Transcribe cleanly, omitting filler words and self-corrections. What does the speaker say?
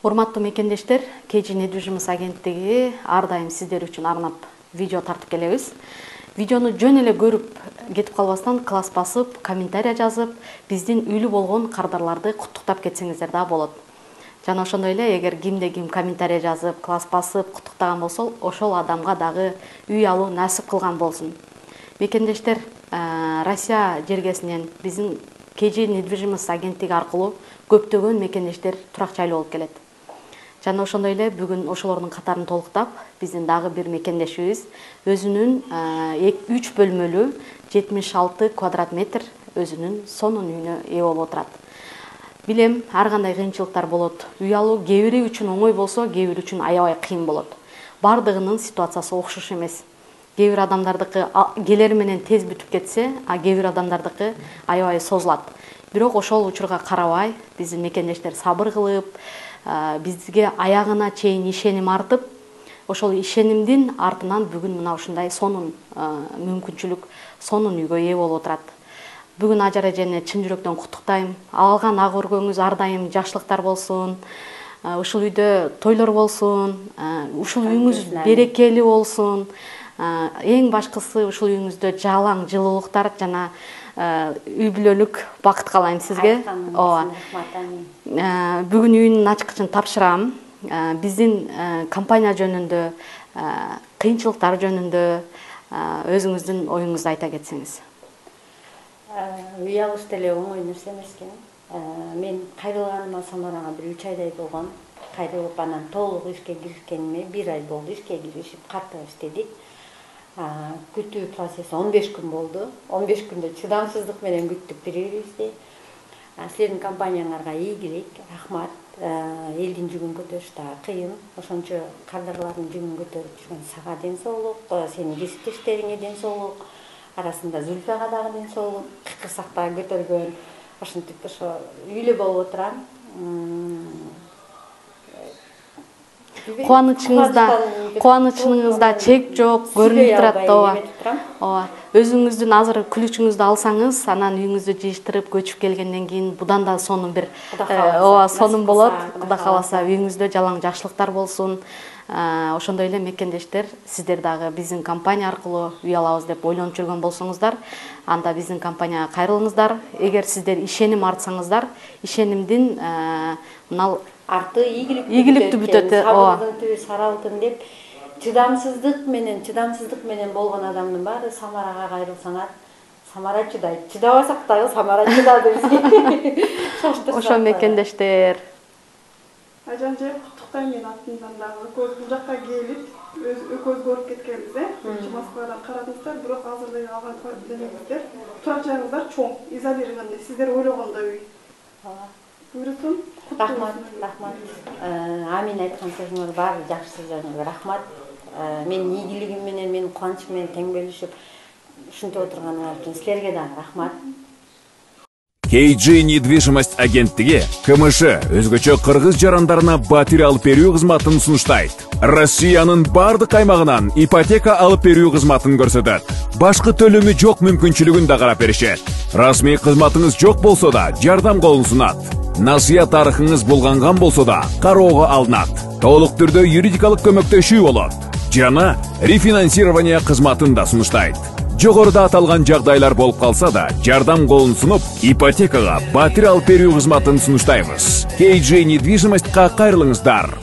Урматтуу мекендештер, KG недвижимость агенттиги ар дайым сиздер үчүн арнап видео тартып келебиз. Видеону жөн эле көрүп кетип калбастан класс басып, комментарий жазып, биздин үйлүү болгон кардарларды куттуктап кетсеңиздер да болот. Жана ошондой эле эгер ким комментарий жазып, класс басып, куттуктаган болсо, ошол адамга дагы үй алуу насип кылган болсун. Мекендештер, Россия жергесинен биздин KG недвижимость агенттиги аркылуу көптөгөн мекендештер турак жайлуу болуп келет. Жана ошондой эле бүгүн ошолордун катарын толуктап, биздин дагы бир мекендешибиз өзүнүн 3 бөлмөлүү 76 квадрат метр өзүнүн сонун үйүнө ээ болуп отурат. Билем, ар кандай кыйынчылыктар болот. Үй алуу кээ бири үчүн оңой болсо, кээ бири үчүн аябай кыйын болот. Бардыгынын ситуациясы окшош эмес. Кээ бир адамдардыкы келери менен тез бүтүп кетсе, а кээ бир адамдардыкы аябай созулат. Бирок ошол учурга карабай, биздин мекендештер сабыр кылып, бизге аягына чейин ишеним артып, ошол ишенимдин артынан бүгүн мына ушундай сонун мүмкүнчүлүк, сонун үйгө ээ болуп отурат. Бүгүн ажар эжени чын жүрөктөн куттуктайм. Алган ак өргөңүз ар дайым жакшылыктар болсун. Ушул үйдө тойлор болсун, ушул үйүңүз берекелүү болсун. Эң башкысы ушул үйүңүздө жалаң жылуулуктар жана үй бүлөлүк бакыт каалайм сизге. Бүгүн үйүнүн ачкычын тапшырам. Биздин компания жөнүндө, кыйынчылыктар жөнүндө өзүңүздүн оюңузду айта кетсеңиз. Үй алыш деле оңой нерсе эмес экен. Мен кайрылганыма Самарага 3 айдай болгон. Кайрылып анан толук ишке киришкениме 1 ай болду. Ишке киришип, карта иштедик. Күтүү процесси 15 күн болду. 15 күндө чыдамсыздык менен күттүк бири-бирибизди. Силердин компанияңарга ийгилик, рахмат. Элдин жүгүн көтөрүш да кыйын. Ошончо кардарлардын жүгүн көтөрүп жүргөн сага ден соолук, сенин кесиптештериңе ден соолук, арасында Зульфага дагы ден соолук, кырсак дагы көтөргөн. Ошентип ошо үйлүү болуп отурам. Кубанычыңызда чек жок, көрүнүп турат. Өзүңүздүн азыр күлүчүңүздү алсаңыз, анан үйүңүздү жыйыштырып көчүп келгенден кийин будан да сонун бир сонун болот. Кудай кааласа үйүңүздө жалаң жакшылыктар болсун. Ошондой эле мекендештер, сиздер дагы биздин компания аркылуу үй алабыз деп ойлонуп жүргөн болсоңуздар, анда биздин компанияга кайрылыңыздар. Эгер сиздер ишеним артсаңыздар, ишенимдин мына арты ийгиликтүү бүтөт. Сабырдын түбү сары алтын деп, чыдамсыздык менен болгон адамдын баары Самарага кайрылсаңар, Самара чыдайт. Чыдабасак дагы Самара чыдады бизге. Ошо мекендештер. Ажан же куттуктайм мен атымдан дагы. Бул жакка келип, экөөбүз көрүп кеткенбиз, Москвадан карадыңыздар, бирок азырдагы алган демеңиздер, турак жайыңыздар чоң, изолированный, сиздер ойлогондой үй. Буйрусун. Рахмат. Амин айткан сөзүңөр баары жакшы сөзүңөргө рахмат. Мен ийгилигим менен, мен кубанычым менен тең бөлүшүп, ушинтип отурганыңар үчүн силерге дагы рахмат. KG недвижимость агенттиги КМШ өзгөчө кыргыз жарандарына батир алып берүү кызматын сунуштайт. Россиянын бардык аймагынан ипотека алып берүү кызматын көрсөтөт. Башкы төлөмү жок мүмкүнчүлүгүн да карап беришет. Расмий кызматыңыз жок болсо да жардам колун сунат. Насыя тарыхыңыз булганган болсо да кароого алынат. Толук түрдө юридикалык көмөктөшүү болот. Жана рефинансирование кызматын да сунуштайт. Жогоруда аталган жагдайлар болуп калса да, жардам колун сунуп, ипотекага батир алып берүү кызматын сунуштайбыз. KG недвижимостька кайрылыңыздар.